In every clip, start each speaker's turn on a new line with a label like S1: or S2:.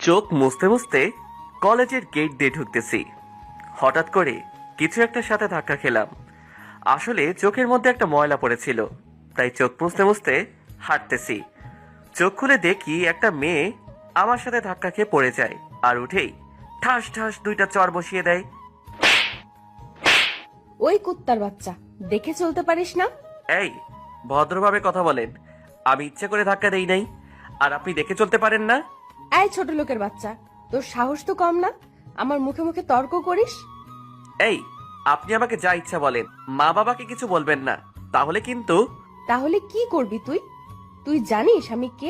S1: চোখ মুছতে মুছতে কলেজের গেট দিয়ে ঢুকতেছি। হঠাৎ করে কিছু একটার সাথে ধাক্কা খেলাম। আসলে চোখের মধ্যে একটা ময়লা পড়েছিল, তাই চোখ মুছতে মুছতে হাঁটতেছি। চোখ খুলে দেখি একটা মেয়ে আমার সাথে ধাক্কা খেয়ে পড়ে যায়, আর উঠেই ঠাস ঠাস দুইটা চড় বসিয়ে দেয়।
S2: ওই কুত্তার বাচ্চা, দেখে চলতে পারিস না?
S1: এই, ভদ্রভাবে কথা বলেন। আমি ইচ্ছে করে ধাক্কা দেই নাই, আর আপনি দেখে চলতে পারেন না?
S2: এই ছোট লোকের বাচ্চা, তোর সাহস তো কম না, আমার মুখে মুখে তর্ক করিস?
S1: এই, আপনি আমাকে যা ইচ্ছা বলেন, মা বাবাকে কিছু বলবেন না, তাহলে কিন্তু।
S2: তাহলে কি করবি তুই? তুই জানিস আমি কে?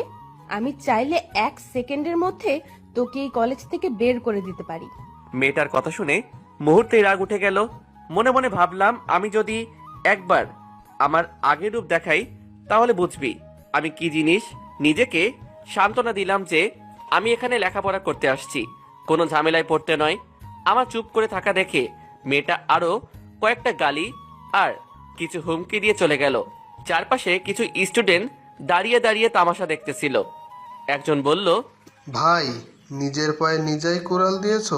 S2: আমি চাইলে 1 সেকেন্ডের মধ্যে তোকে এই কলেজ থেকে বের করে দিতে পারি।
S1: মেয়েটার কথা শুনে মুহূর্তেই রাগ উঠে গেল। মনে মনে ভাবলাম, আমি যদি একবার আমার আগের রূপ দেখাই তাহলে বুঝবি আমি কি জিনিস। নিজেকে সান্ত্বনা দিলাম যে আমি এখানে লেখাপড়া করতে আসছি, কোনো ঝামেলায় পড়তে নয়। আমার চুপ করে থাকা দেখে মেয়েটা আরো কয়েকটা গালি আর কিছু হুমকি দিয়ে চলে গেল। চারপাশে কিছু স্টুডেন্ট দাঁড়িয়ে দাঁড়িয়ে তামাশা দেখতেছিল। একজন বলল,
S3: ভাই, নিজের পায়ে নিজেই কুড়াল দিয়েছো?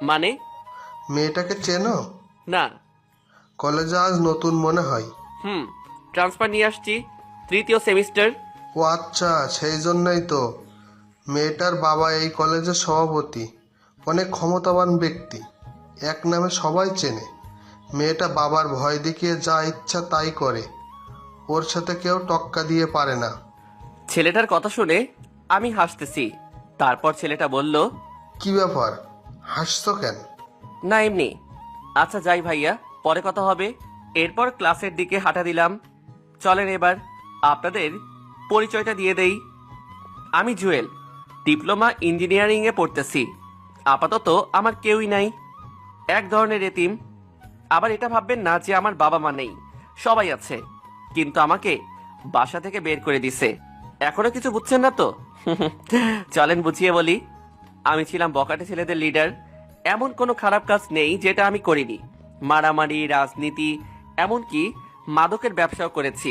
S1: মানে?
S3: মেয়েটাকে চেনো?
S1: না।
S3: কলেজে আজ নতুন মনে হয়।
S1: ট্রান্সফার নিয়ে আসছি, 3য় সেমিস্টার।
S3: ও আচ্ছা, সেই জন্যই তো। মেয়েটার বাবা এই কলেজের সভাপতি, অনেক ক্ষমতাবান ব্যক্তি, এক নামে সবাই চেনে। মেয়েটা বাবার ভয় দেখিয়ে যা ইচ্ছা তাই করে, ওর সাথে কেউ টক্কা দিয়ে পারে না।
S1: ছেলেটার কথা শুনে আমি হাসতেছি। তারপর ছেলেটা বলল,
S3: কি ব্যাপার, হাসছো কেন?
S1: না এমনি। আচ্ছা যাই ভাইয়া, পরে কথা হবে। এরপর ক্লাসের দিকে হাঁটা দিলাম। চলেন এবার আপনাদের পরিচয়টা দিয়ে দেই। আমি জুয়েল, ডিপ্লোমা ইঞ্জিনিয়ারিং এ পড়তেছি। আপাতত আমার কেউই নাই, এক ধরনের এতিম। আবার এটা ভাববেন না যে আমার বাবা মা নেই, সবাই আছে, কিন্তু আমাকে বাসা থেকে বের করে দিছে। এখনো কিছু বুঝছেন না তো? চলেন বুঝিয়ে বলি। আমি ছিলাম বখাটে ছেলেদের লিডার। এমন কোনো খারাপ কাজ নেই যেটা আমি করিনি। মারামারি, রাজনীতি, এমনকি মাদকের ব্যবসাও করেছি।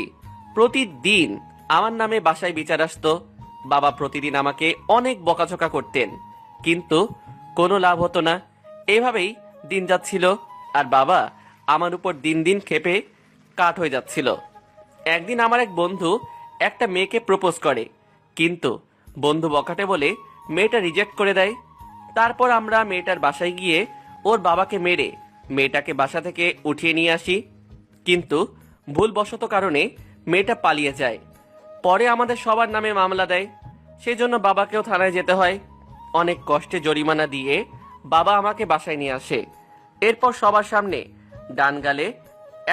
S1: প্রতিদিন আমার নামে বাসায় বিচার আসতো। বাবা প্রতিদিন আমাকে অনেক বকাঝকা করতেন, কিন্তু কোনো লাভ হতো না। এভাবেই দিন যাচ্ছিল, আর বাবা আমার উপর দিন দিন ক্ষেপে কাঠ হয়ে যাচ্ছিল। একদিন আমার এক বন্ধু একটা মেয়েকে প্রপোজ করে, কিন্তু বন্ধু বকাটে বলে মেয়েটা রিজেক্ট করে দেয়। তারপর আমরা মেয়েটার বাসায় গিয়ে ওর বাবাকে মেরে মেয়েটাকে বাসা থেকে উঠিয়ে নিয়ে আসি, কিন্তু ভুলবশত কারণে মেয়েটা পালিয়ে যায়। পরে আমাদের সবার নামে মামলা দেয়, সেই জন্য বাবাকেও থানায় যেতে হয়। অনেক কষ্টে জরিমানা দিয়ে বাবা আমাকে বাসায় নিয়ে আসে। এরপর সবার সামনে ডান গালে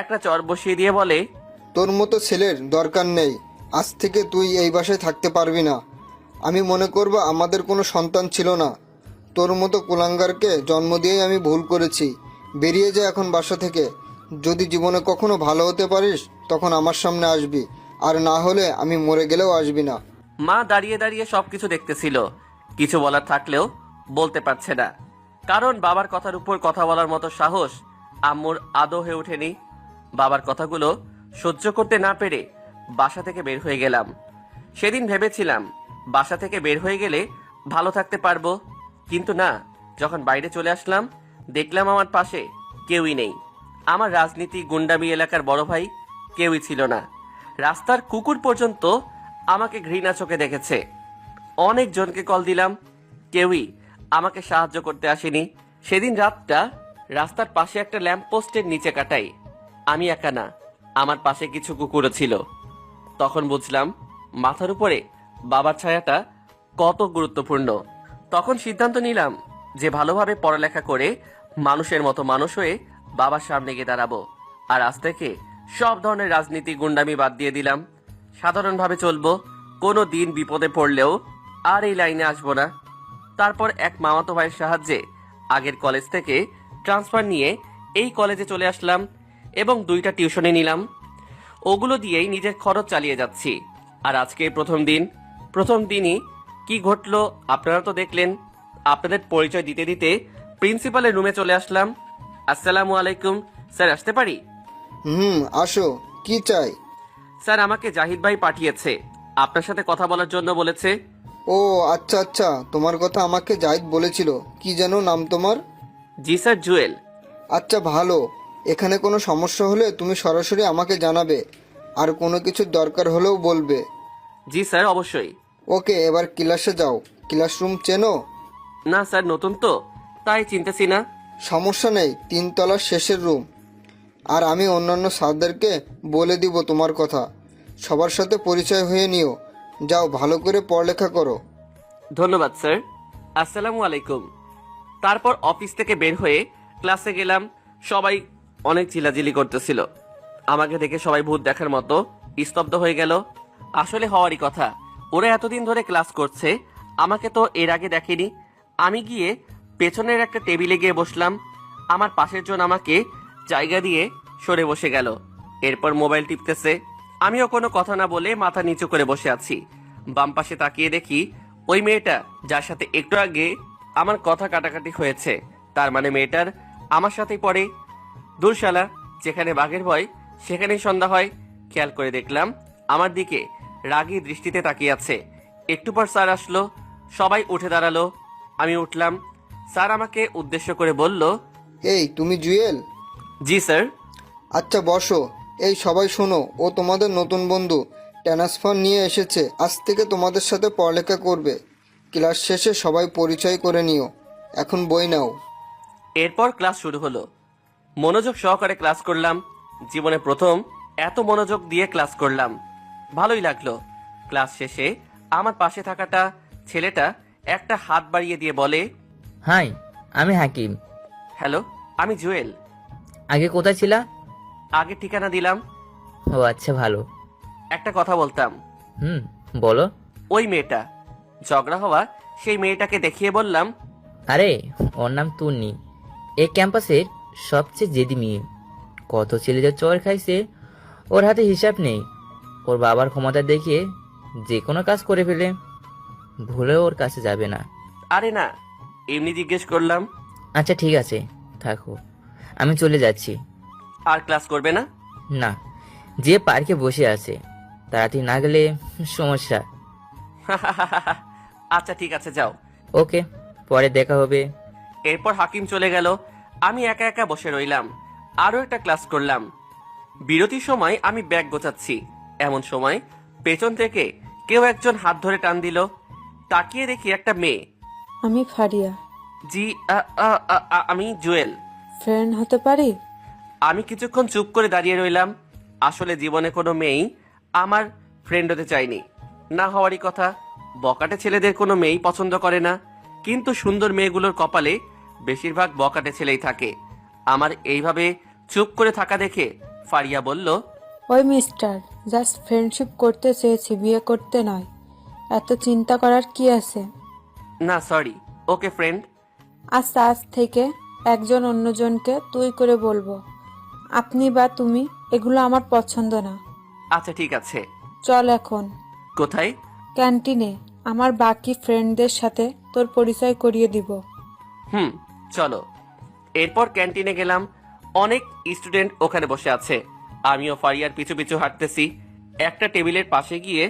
S1: একটা চর বসিয়ে দিয়ে বলে,
S4: তোর মতো ছেলের দরকার নেই, আজ থেকে তুই এই বাসায় থাকতে পারবি না। আমি মনে করব আমাদের কোনো সন্তান ছিল না। তোর মতো কুলাঙ্গারকে জন্ম দিয়েই আমি ভুল করেছি। বেরিয়ে যা এখন বাসা থেকে। যদি জীবনে কখনো ভালো হতে পারিস তখন আমার সামনে আসবি, আর না হলে আমি মরে গেলেও আসবি না।
S1: মা দাঁড়িয়ে দাঁড়িয়ে সবকিছু দেখতেছিল, কিছু বলার থাকলেও বলতে পারছে না, কারণ বাবার কথার উপর কথা বলার মতো সাহস আম্মুর আদৌ হয়ে ওঠেনি। বাবার কথাগুলো সহ্য করতে না পেরে বাসা থেকে বের হয়ে গেলাম। সেদিন ভেবেছিলাম বাসা থেকে বের হয়ে গেলে ভালো থাকতে পারবো, কিন্তু না। যখন বাইরে চলে আসলাম দেখলাম আমার পাশে কেউই নেই। আমার রাজনীতি, গুন্ডামি, এলাকার বড় ভাই কেউই ছিল না। রাস্তার কুকুর পর্যন্ত আমাকে ঘৃণা চোখে দেখেছে। অনেক জনকে কল দিলাম, কেউই আমাকে সাহায্য করতে আসেনি। সেদিন রাতটা রাস্তার পাশে একটা ল্যাম্প পোস্টের নিচে কাটাই। আমি একা না, আমার পাশে কিছু কুকুরও ছিল। তখন বুঝলাম মাথার উপরে বাবার ছায়াটা কত গুরুত্বপূর্ণ। তখন সিদ্ধান্ত নিলাম যে ভালোভাবে পড়ালেখা করে মানুষের মতো মানুষ হয়ে বাবার সামনে গিয়ে দাঁড়াবো। আর আজ থেকে সব ধরনের রাজনীতি, গুন্ডামি বাদ দিয়ে দিলাম। সাধারণভাবে চলবো, কোনো দিন বিপদে পড়লেও আর এই লাইনে আসবো না। তারপর এক মামাতো ভাইয়ের সাহায্যে আগের কলেজ থেকে ট্রান্সফার নিয়ে এই কলেজে চলে আসলাম এবং 2টা টিউশনে নিলাম। ওগুলো দিয়েই নিজের খরচ চালিয়ে যাচ্ছি। আর আজকে প্রথম দিনই কি ঘটলো আপনারা তো দেখলেন। আপনাদের পরিচয় দিতে দিতে প্রিন্সিপালের রুমে চলে আসলাম। আসসালামু আলাইকুম স্যার, আসতে পারি?
S4: আসো, কি চাই?
S1: স্যার, আমাকে জাহিদ ভাই পাঠিয়েছে, আপনার সাথে কথা বলার জন্য বলেছে।
S4: ও আচ্ছা আচ্ছা, তোমার কথা আমাকে জাহিদ বলেছিল। কি যেন নাম তোমার?
S1: জি স্যার, জুয়েল।
S4: আচ্ছা ভালো। এখানে কোনো সমস্যা হলে তুমি সরাসরি আমাকে জানাবে, আর কোনো কিছুর দরকার হলেও বলবে।
S1: জি স্যার, অবশ্যই।
S4: ওকে, এবার ক্লাসে যাও। ক্লাসরুম চেনো?
S1: না স্যার, নতুন তো, তাই চিনতেছি না।
S4: সমস্যা নেই, 3 তলার শেষের রুম। আর আমি অন্যান্য স্যারদেরকে বলে দিব তোমার কথা। সবার সাথে পরিচয় হয়ে নিও। যাও, ভালো করে পড়ালেখা করো।
S1: ধন্যবাদ স্যার। আসসালামু আলাইকুম। তারপর অফিস থেকে বের হয়ে ক্লাসে গেলাম। সবাই অনেক চিল্লাচিল্লি করতেছিল। আমাকে দেখে সবাই ভূত দেখার মতো স্তব্ধ হয়ে গেল। আসলে হওয়ারই কথা, ওরা এতদিন ধরে ক্লাস করছে, আমাকে তো এর আগে দেখেনি। আমি গিয়ে পেছনের একটা টেবিলে গিয়ে বসলাম। আমার পাশের জন আমাকে জায়গা দিয়ে সরে বসে গেল। এরপর মোবাইল টিপতেছে। আমিও কোনো কথা না বলে মাথা নিচু করে বসে আছি। বাম পাশে তাকিয়ে দেখি ওই মেয়েটা যার সাথে একটু আগে আমার কথা কাটাকাটি হয়েছে, তার মানে মেয়েটার আমার সাথেই পড়ে। দুরশালা, যেখানে বাঘের ভয় সেখানেই সন্ধ্যা হয়। খেয়াল করে দেখলাম আমার দিকে রাগী দৃষ্টিতে তাকিয়ে আছে। একটু পর স্যার আসলো, সবাই উঠে দাঁড়ালো। আমি উঠলাম। স্যার আমাকে উদ্দেশ্য করে বলল,
S4: এই তুমি জুয়েল?
S1: জি স্যার।
S4: আচ্ছা বসো। এই সবাই শোনো, ও তোমাদের নতুন বন্ধু। ট্রান্সফার নিয়ে এসেছে, আজ থেকে তোমাদের সাথে পড়ালেখা করবে। ক্লাস শেষে সবাই পরিচয় করে নিও। এখন বই নাও।
S1: এরপর ক্লাস শুরু হলো। মনোযোগ সহকারে ক্লাস করলাম। জীবনে প্রথম এত মনোযোগ দিয়ে ক্লাস করলাম। ভালোই লাগলো। ক্লাস শেষে আমার পাশে থাকাটা ছেলেটা একটা হাত বাড়িয়ে দিয়ে বলে,
S5: হাই, আমি হাকিম।
S1: হ্যালো, আমি জুয়েল।
S5: আগে কোথায় ছিলা?
S1: আগে ঠিকানা দিলাম।
S5: ও আচ্ছা, ভালো।
S1: একটা কথা বলতাম।
S5: বলো।
S1: ওই মেয়েটা, ঝগড়া হওয়া সেই মেয়েটাকে দেখিয়ে বললাম,
S5: আরে, ওর নাম তুন্নি। এই ক্যাম্পাসের সবচেয়ে জেদি মেয়ে। কত ছেলে যে চর খাইছে, ওর হাতে হিসাব নেই। ওর বাবার ক্ষমতা দেখিয়ে যে কোনো কাজ করে ফেলে, ভুলেও ওর কাছে যাবে না।
S1: আরে না, এমনি জিজ্ঞেস করলাম।
S5: আচ্ছা ঠিক আছে, থাকো, আমি চলে যাচ্ছি।
S1: আর ক্লাস করবে না?
S5: না, যে পার্কে বসে আছে তাড়াতাড়ি না গেলে সমস্যা।
S1: আচ্ছা ঠিক আছে, যাও।
S5: ওকে, পরে দেখা হবে।
S1: এরপর হাকিম চলে গেল। আমি একা একা বসে রইলাম। আরো একটা ক্লাস করলাম। বিরতির সময় আমি ব্যাগ গোছাচ্ছি, এমন সময় পেছন থেকে কেউ একজন হাত ধরে টান দিল। তাকিয়ে দেখি একটা মেয়ে।
S6: আমি ফারিয়া।
S1: জি, আমি জুয়েল।
S6: ফ্রেন্ড হতে পারি?
S1: আমি কিছুক্ষণ চুপ করে দাঁড়িয়ে রইলাম। আসলে জীবনে কোনো মেয়েই আমার ফ্রেন্ড হতে চায়নি, না হওয়ারই কথা। বকাটে ছেলেদের কোনো মেয়েই পছন্দ করে না, কিন্তু সুন্দর মেয়েগুলোর কপালে বেশিরভাগ বকাটে ছেলেই থাকে। আমার এইভাবে চুপ করে থাকা দেখে ফারিয়া বলল,
S6: ওই মিস্টার, জাস্ট ফ্রেন্ডশিপ করতে চেয়েছি, বিয়ে করতে নয়। এত চিন্তা করার কি আছে?
S1: না সরি, ওকে ফ্রেন্ড।
S6: আচ্ছা, আজ থেকে একজন অন্যজনকে তুই করে বলবো। আপনি বা তুমি, এগুলো আমার পছন্দ না।
S1: আচ্ছা ঠিক আছে।
S6: চল এখন
S1: কোথায়?
S6: ক্যান্টিনে। আমার বাকি ফ্রেন্ডদের সাথে তোর পরিচয় করিয়ে দিব।
S1: চলো। এরপর ক্যান্টিনে গেলাম। অনেক স্টুডেন্ট ওখানে বসে আছে। আমিও ফারিয়ার পিছু পিছু হাঁটতেছি। একটা টেবিলের পাশে গিয়ে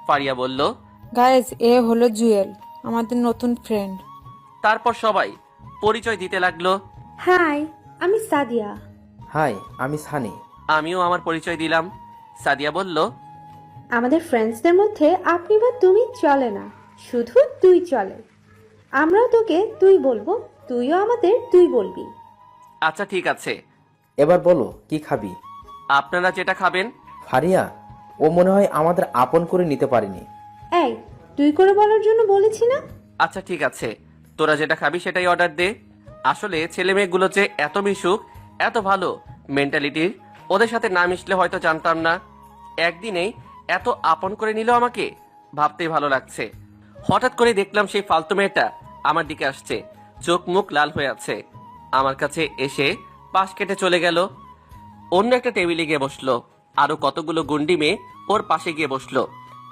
S1: ফারিয়া বলল,
S6: গাইজ, এ হলো জুয়েল, আমাদের নতুন ফ্রেন্ড।
S1: তারপর সবাই পরিচয় দিতে লাগলো।
S7: হাই, আমি সাদিয়া।
S8: হাই, আমি সানি।
S1: আমিও আমার পরিচয় দিলাম। সাদিয়া বলল,
S7: আমাদের ফ্রেন্ডসদের মধ্যে আপনি বা তুমি চলে না, শুধু তুই চলে। আমরাও তোকে তুই বলবো, তুইও আমাদের তুই বলবি।
S1: আচ্ছা ঠিক আছে।
S8: এবার বলো, কি খাবি?
S1: আপনারা যেটা খাবেন।
S8: ফারিয়া, ও মনে হয় আমাদের আপন করে নিতে পারেনি।
S7: এই, তুই করে বলার জন্য বলেছি না?
S1: আচ্ছা ঠিক আছে, তোরা যেটা খাবি সেটাই অর্ডার দে। আসলে ছেলে মেয়েগুলো যে এত মিশুক, এত ভালো মেন্টালিটির, ওদের সাথে না মিশলে হয়তো জানতাম না। একদিনেই এত আপন করে নিল আমাকে, ভাবতেই ভালো লাগছে। হঠাৎ করে দেখলাম সেই ফালতু মেয়েটা আমার দিকে আসছে, চোখ মুখ লাল হয়ে আছে। আমার কাছে এসে পাশ কেটে চলে গেল। অন্য একটা টেবিলে গিয়ে বসলো। আরো কতগুলো গুন্ডি মেয়ে ওর পাশে গিয়ে বসলো।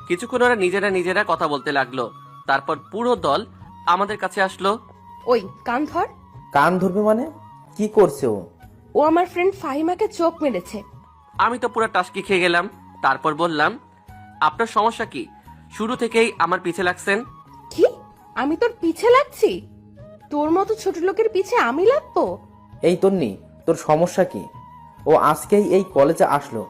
S1: কিছুক্ষণ ওরা নিজেরা নিজেরা কথা বলতে লাগলো। তারপর পুরো দল আমাদের কাছে আসলো।
S2: ওই কান ধর।
S8: কান ধরবে মানে? কি করছে ও?
S2: ও আমার ফ্রেন্ড ফাহিমাকে চোখ মেরেছে।
S1: আমি তো পুরো টাসকি খেয়ে গেলাম। তারপর বললাম, আপনার সমস্যা কি? শুরু থেকেই আমার পিছে লাগছেন।
S2: আমি তোর পিছে লাগছি? তোর মতো ছোট লোকের পিছে আমি লাগবো?
S8: এই তন্নি, তোর সমস্যা কি? ও আজকেই এই কলেজে আসলো,